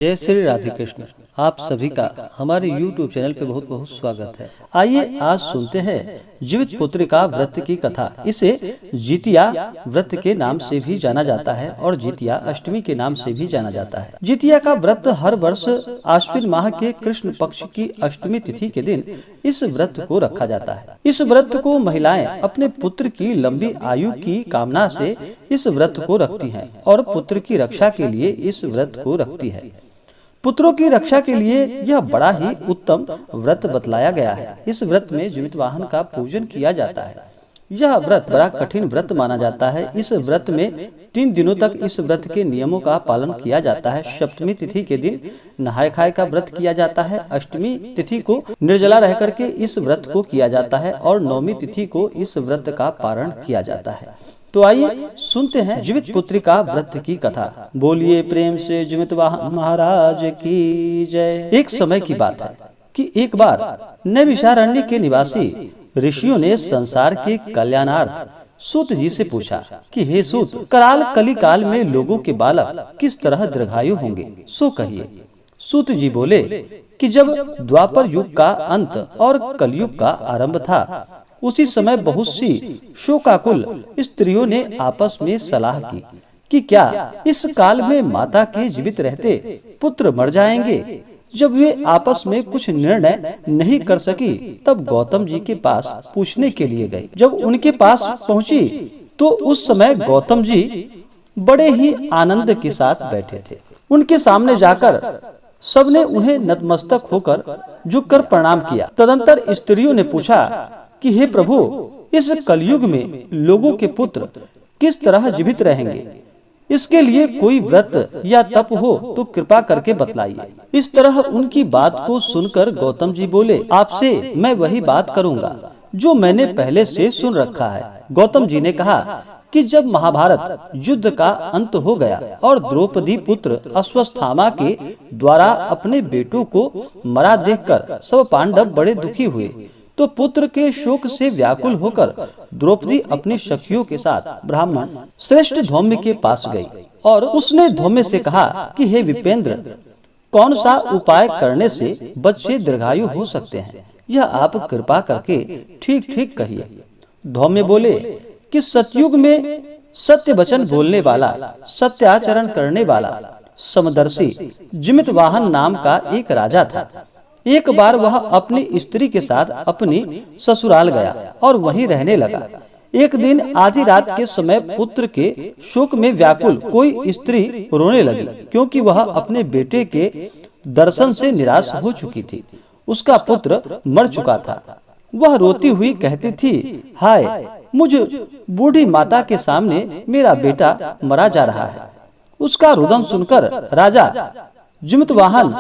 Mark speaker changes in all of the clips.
Speaker 1: जय श्री राधे कृष्ण। आप सभी का हमारे YouTube चैनल पे बहुत बहुत स्वागत है। आइए आज सुनते हैं जीवित पुत्री का व्रत की कथा। इसे जितिया व्रत के नाम से भी जाना जाता है और जितिया अष्टमी के नाम से भी जाना जाता है। जितिया का व्रत हर वर्ष आश्विन माह के कृष्ण पक्ष की अष्टमी तिथि के दिन इस व्रत को रखा जाता है। इस व्रत को महिलाएं अपने पुत्र की लंबी आयु की कामना से इस व्रत को रखती हैं और पुत्र की रक्षा के लिए इस व्रत को रखती है। पुत्रों की रक्षा के लिए यह बड़ा ही उत्तम व्रत बतलाया गया है। इस व्रत में जीवित वाहन का पूजन किया जाता है। यह व्रत बड़ा कठिन व्रत माना जाता है। इस व्रत में 3 दिनों तक इस व्रत के नियमों का पालन किया जाता है। सप्तमी तिथि के दिन नहाय खाए का व्रत किया जाता है। अष्टमी तिथि को निर्जला रह करके इस व्रत को किया जाता है और नवमी तिथि को इस व्रत का पारण किया जाता है। तो आइए सुनते हैं जीवित पुत्री का व्रत की कथा। बोलिए प्रेम से जीवित वाहन महाराज की जय। एक समय की बात है कि एक बार नैमिषारण्य के निवासी ऋषियों ने संसार के कल्याणार्थ सूत जी से पूछा कि हे सूत, कराल कली काल में लोगों के बालक किस तरह दीर्घायु होंगे, सो कहिए। सूत जी बोले कि जब द्वापर युग का अंत और कलयुग का आरंभ था, उसी समय बहुत सी शोकाकुल स्त्रियों ने आपस में सलाह की कि क्या इस काल में माता के जीवित रहते पुत्र मर जाएंगे। जब वे आपस में कुछ निर्णय नहीं कर सकी, तब गौतम जी के पास पूछने के लिए गई। जब उनके पास पहुंची तो उस समय गौतम जी बड़े ही आनंद के साथ बैठे थे। उनके सामने जाकर सबने उन्हें नतमस्तक होकर झुककर प्रणाम किया। तदंतर स्त्रियों ने पूछा कि हे प्रभु, इस कलयुग में लोगों के पुत्र किस तरह जीवित रहेंगे, इसके लिए कोई व्रत या तप हो तो कृपा करके बतलाइए। इस तरह उनकी बात को सुनकर गौतम जी बोले, आपसे मैं वही बात करूंगा जो मैंने पहले से सुन रखा है। गौतम जी ने कहा कि जब महाभारत युद्ध का अंत हो गया और द्रौपदी पुत्र अश्वत्थामा के द्वारा अपने बेटों को मरा देखकर सब पांडव बड़े दुखी हुए, तो पुत्र के शोक से व्याकुल होकर द्रौपदी अपनी सखियों के साथ ब्राह्मण श्रेष्ठ धौम्य के पास गई और उसने धौम्य से कहा कि हे विपेंद्र, कौन सा उपाय करने से बच्चे दीर्घायु हो सकते हैं, यह आप कृपा करके ठीक ठीक कहिए। धौम्य बोले कि सतयुग में सत्य वचन बोलने वाला, सत्याचरण करने वाला, समदर्शी जिमित वाहन नाम का एक राजा था। एक बार वह अपनी स्त्री के साथ अपनी ससुराल गया और वहीं रहने लगा। एक दिन आधी रात के समय पुत्र के शोक में व्याकुल कोई स्त्री रोने लगी, क्योंकि वह अपने बेटे के दर्शन से निराश हो चुकी थी। उसका पुत्र मर चुका था। वह रोती हुई कहती थी, हाय, मुझ बूढ़ी माता के सामने मेरा बेटा मरा जा रहा है। उसका रुदन सुनकर राजा जिमित वाहन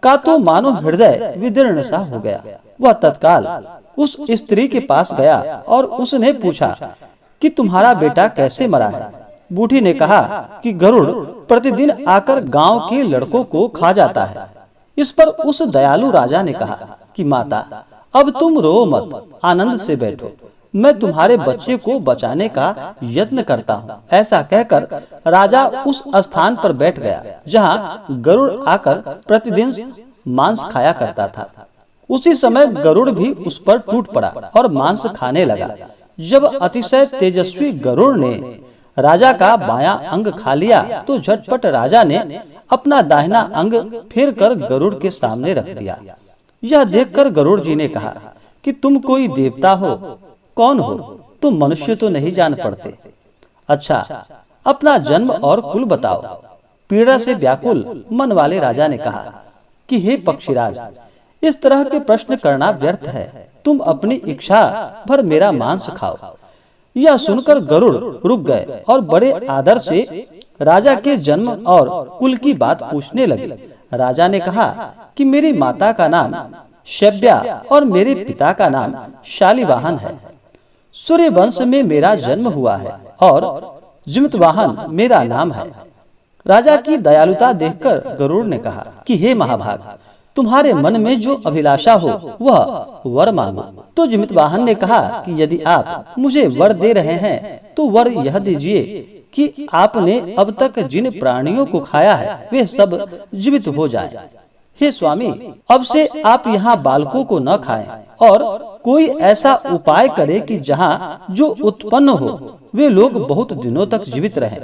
Speaker 1: का तो मानो हृदय विदीर्ण सा हो गया। वह तत्काल उस स्त्री के पास गया और उसने पूछा कि तुम्हारा बेटा कैसे मरा है। बूढ़ी ने कहा कि गरुड़ प्रतिदिन आकर गांव के लड़कों को खा जाता है। इस पर उस दयालु राजा ने कहा कि माता, अब तुम रो मत, आनंद से बैठो, मैं तुम्हारे बच्चे को बचाने का यत्न करता हूँ। ऐसा कहकर राजा उस स्थान पर बैठ गया जहाँ गरुड़ आकर प्रतिदिन मांस खाया करता था। उसी समय गरुड़ भी उस पर टूट पड़ा और मांस खाने लगा। जब अतिशय तेजस्वी गरुड़ ने राजा का बायां अंग खा लिया, तो झटपट राजा ने अपना दाहिना अंग फेर कर गरुड़ के सामने रख दिया। यह देखकर गरुड़ जी ने कहा कि तुम कोई देवता हो, कौन हो, तुम मनुष्य तो नहीं जान पड़ते। अच्छा, अपना जन्म और कुल बताओ। पीड़ा से व्याकुल मन वाले राजा ने कहा कि हे पक्षीराज, इस तरह के प्रश्न करना व्यर्थ है। तुम अपनी इच्छा भर मेरा मांस खाओ। यह सुनकर गरुड़ रुक गए और बड़े आदर से राजा के जन्म और कुल की बात पूछने लगे। राजा ने कहा कि मेरी माता का नाम शैब्या और मेरे पिता का नाम शालिवाहन है। सूर्य वंश में मेरा जन्म हुआ है और जिमित वाहन मेरा नाम है। राजा की दयालुता देखकर गरुड़ ने कहा कि हे महाभाग, तुम्हारे मन में जो अभिलाषा हो वह वर मांगो। तो जिमित वाहन ने कहा कि यदि आप मुझे वर दे रहे हैं तो वर यह दीजिए कि आपने अब तक जिन प्राणियों को खाया है वे सब जीवित हो जाएं। हे स्वामी, अब से आप यहाँ बालकों को न खाएं और कोई ऐसा उपाय करे कि जहाँ जो उत्पन्न हो वे लोग बहुत दिनों तक जीवित रहें।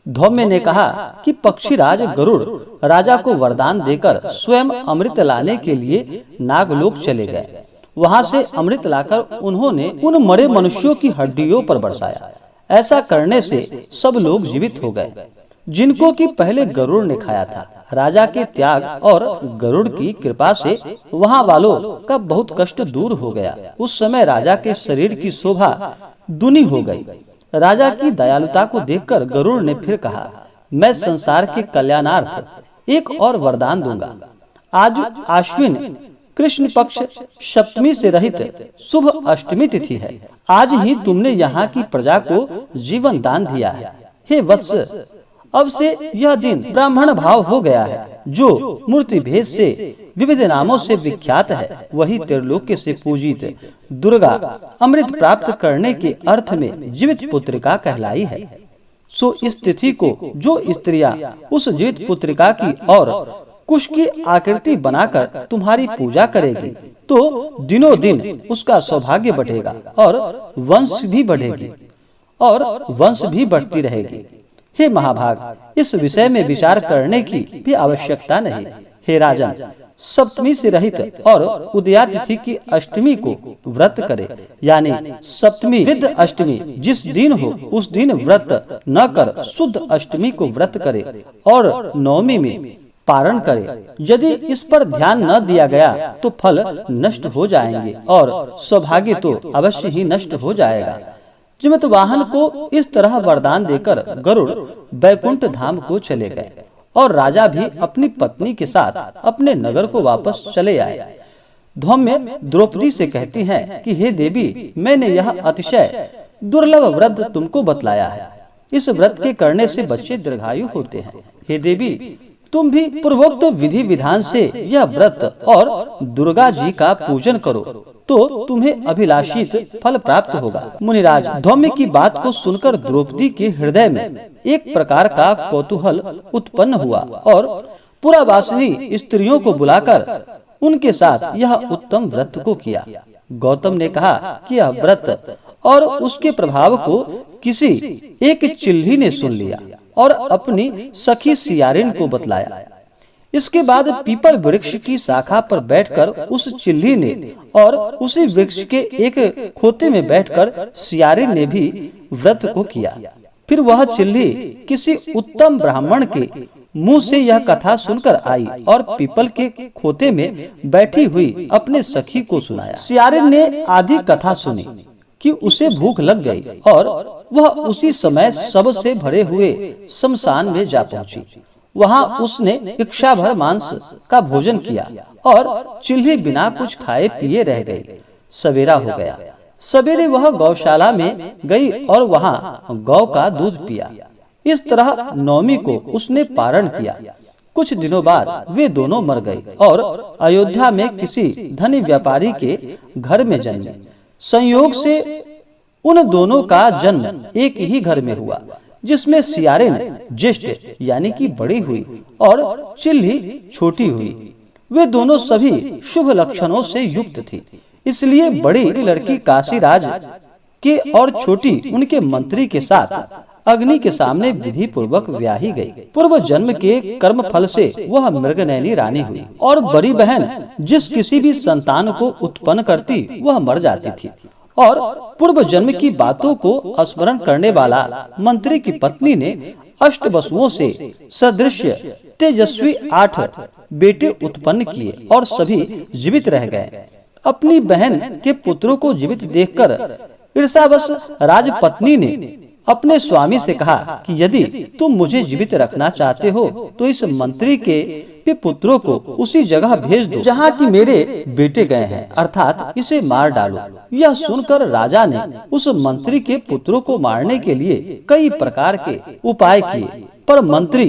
Speaker 1: धौम्य ने कहा कि पक्षीराज गरुड़ राजा को वरदान देकर स्वयं अमृत लाने के लिए नागलोक चले गए। वहां से अमृत लाकर उन्होंने उन मरे मनुष्यों की हड्डियों पर बरसाया। ऐसा करने से सब लोग जीवित हो गए जिनको कि पहले गरुड़ ने खाया था। राजा के त्याग और गरुड़ की कृपा से वहां वालों का बहुत कष्ट दूर हो गया। उस समय राजा के शरीर की शोभा दुनी हो गई। राजा की दयालुता को देखकर गरुड़ ने फिर कहा, मैं संसार के कल्याणार्थ एक और वरदान दूंगा। आज आश्विन कृष्ण पक्ष सप्तमी से रहित शुभ अष्टमी तिथि है। आज ही तुमने यहाँ की प्रजा को जीवन दान दिया है। हे वत्स, अब से यह दिन ब्राह्मण भाव हो गया है। जो मूर्ति भेद से विविध नामों से विख्यात है वही त्रिलोक्य से पूजित दुर्गा अमृत प्राप्त करने के अर्थ में जीवित पुत्रिका कहलाई है। सो इस तिथि को जो स्त्रियां उस जीवित पुत्रिका की और कुश की आकृति बनाकर तुम्हारी पूजा करेगी तो दिनों दिन उसका सौभाग्य बढ़ेगा और वंश भी बढ़ेगी और वंश भी बढ़ती रहेगी। हे महाभाग, इस विषय में विचार करने की भी आवश्यकता नहीं। हे राजन, सप्तमी से रहित और उदया तिथि की अष्टमी को व्रत करे, यानी सप्तमी विद अष्टमी जिस दिन हो उस दिन व्रत न कर शुद्ध अष्टमी को व्रत करे और नवमी में पारण करे। यदि इस पर ध्यान न दिया गया तो फल नष्ट हो जाएंगे और सौभाग्य तो अवश्य ही नष्ट हो जाएगा। जिमत वाहन को इस तरह वरदान देकर गरुड़ बैकुंठ धाम को चले गए और राजा भी अपनी पत्नी के साथ अपने नगर को वापस चले आए। धौम्य द्रौपदी से कहती हैं कि हे देवी, मैंने यह अतिशय दुर्लभ व्रत तुमको बतलाया है। इस व्रत के करने से बच्चे दीर्घायु होते हैं। हे देवी, तुम भी पूर्वोक्त विधि विधान से यह व्रत और दुर्गा जी का पूजन करो तो तुम्हें अभिलाषित फल प्राप्त होगा। मुनिराज, धौम्य की बात को सुनकर द्रौपदी के हृदय में एक प्रकार का कौतूहल उत्पन्न हुआ और पुरावासिनी स्त्रियों को बुलाकर उनके साथ यह उत्तम व्रत को किया। गौतम ने कहा कि यह व्रत और उसके प्रभाव को किसी एक चिल्ली ने सुन लिया और अपनी सखी सियारिन को बतलाया। इसके बाद पीपल वृक्ष की शाखा पर बैठकर उस चिल्ली ने और उसी वृक्ष के एक खोते में बैठकर सियारिन ने भी व्रत को किया। फिर वह चिल्ली किसी उत्तम ब्राह्मण के मुंह से यह कथा सुनकर आई और पीपल के खोते में बैठी हुई अपने सखी को सुनाया। सियारिन ने आधी कथा सुनी कि उसे भूख लग गई और वह उसी समय सबसे भरे हुए शमशान में जा पहुंची। वहां उसने इच्छा भर मांस का भोजन किया और चिल्ली बिना कुछ खाए पिए रह गई। सवेरा हो गया। सवेरे वह गौशाला में गई और वहां गौ का दूध पिया। इस तरह नवमी को उसने पारण किया। कुछ दिनों बाद वे दोनों मर गए और अयोध्या में किसी धनी व्यापारी के घर में जन्मे। संयोग से उन दोनों का जन्म एक ही घर में हुआ, जिसमें सियारिन ज्येष्ठ यानी कि बड़ी हुई और चिल्ली छोटी हुई। वे दोनों सभी शुभ लक्षणों से युक्त थी, इसलिए बड़ी लड़की काशीराज के और छोटी उनके मंत्री के साथ अग्नि के सामने विधि पूर्वक ब्याही गई। पूर्व जन्म के कर्म फल से वह मृगनयनी रानी हुई और बड़ी बहन जिस किसी भी संतान को उत्पन्न करती वह मर जाती थी। और पूर्व जन्म की बातों को स्मरण करने वाला मंत्री की पत्नी ने अष्ट वसुओं से सदृश तेजस्वी 8 बेटे उत्पन्न किए और सभी जीवित रह गए। अपनी बहन के पुत्रों को जीवित देखकर ईर्ष्यावश राजपत्नी ने अपने स्वामी से कहा कि यदि तुम मुझे जीवित रखना चाहते हो तो इस मंत्री के पुत्रों को उसी जगह भेज दो जहाँ की मेरे बेटे गए हैं, अर्थात इसे मार डालो। यह सुनकर राजा ने उस मंत्री के पुत्रों को मारने के लिए कई प्रकार के उपाय किए, पर मंत्री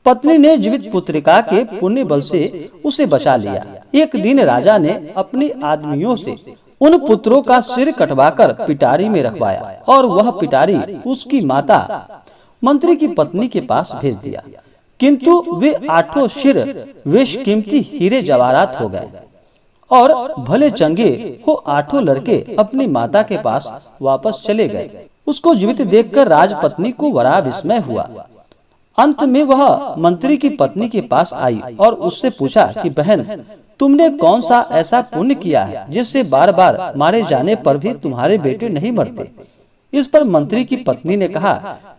Speaker 1: पत्नी ने जीवित पुत्रिका के पुण्य बल से उसे बचा लिया। एक दिन राजा ने अपने आदमियों से उन पुत्रों का सिर कटवाकर पिटारी में रखवाया और वह पिटारी उसकी माता मंत्री की पत्नी के पास भेज दिया। किंतु वे 8 सिर बेशकीमती हीरे जवाहरात हो गए और भले चंगे वो 8 लड़के अपनी माता के पास वापस चले गए। उसको जीवित देखकर राजपत्नी को बड़ा विस्मय हुआ। अंत में वह मंत्री की पत्नी के पास आई और उससे पूछा कि बहन, तुमने कौन सा ऐसा पुण्य किया है जिससे बार बार मारे जाने पर भी तुम्हारे बेटे नहीं मरते। इस पर मंत्री की पत्नी ने कहा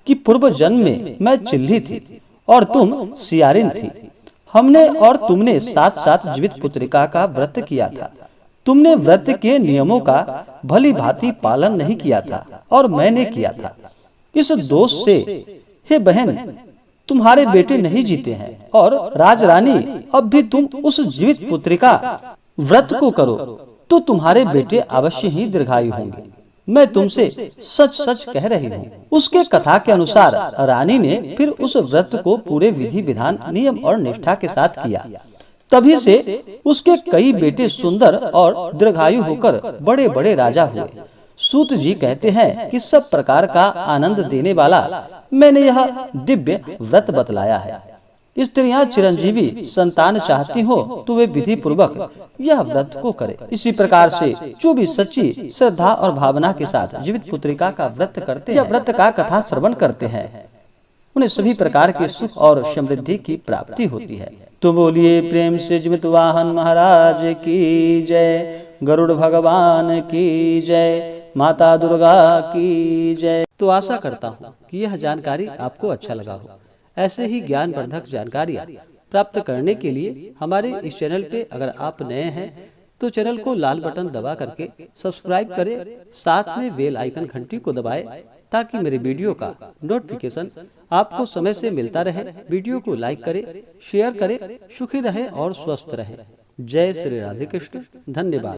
Speaker 1: कि पूर्व जन्म में मैं चिल्ली थी और तुम सियारिन थी। हमने और तुमने साथ साथ जीवित पुत्रिका का व्रत किया था। तुमने व्रत के नियमों का भली भांति पालन नहीं किया था और मैंने किया था। इस दोष से हे बहन, तुम्हारे बेटे नहीं जीते हैं और राजरानी, अब भी तुम उस जीवित पुत्रिका व्रत को करो तो तुम्हारे बेटे अवश्य ही दीर्घायु होंगे। मैं तुमसे सच सच कह रही हूँ। उसके कथा के अनुसार रानी ने फिर उस व्रत को पूरे विधि विधान, नियम और निष्ठा के साथ किया। तभी से उसके कई बेटे सुंदर और दीर्घायु होकर बड़े बड़े राजा हुए। सूत जी कहते हैं कि सब प्रकार का आनंद देने वाला मैंने यह दिव्य व्रत बतलाया है। स्त्रियां चिरंजीवी संतान चाहती हो तो वे विधि पूर्वक यह व्रत को करें। इसी प्रकार से जो भी सच्ची श्रद्धा और भावना के साथ जीवित पुत्रिका का व्रत करते हैं, व्रत का कथा श्रवण करते हैं, उन्हें सभी प्रकार के सुख और समृद्धि की प्राप्ति होती है। तो बोलिए प्रेम से जीवित वाहन महाराज की जय, गरुड़ भगवान की जय, माता दुर्गा की जय। तो आशा करता हूँ कि यह जानकारी आपको अच्छा लगा हो। ऐसे ही ज्ञानवर्धक जानकारियाँ प्राप्त करने के लिए हमारे इस चैनल पे अगर आप नए हैं तो चैनल को लाल बटन दबा करके सब्सक्राइब करें, साथ में बेल आइकन घंटी को दबाएं ताकि मेरे वीडियो का नोटिफिकेशन आपको समय से मिलता रहे। वीडियो को लाइक करें, शेयर करें, सुखी रहें और स्वस्थ रहें। जय श्री राधे कृष्ण। धन्यवाद।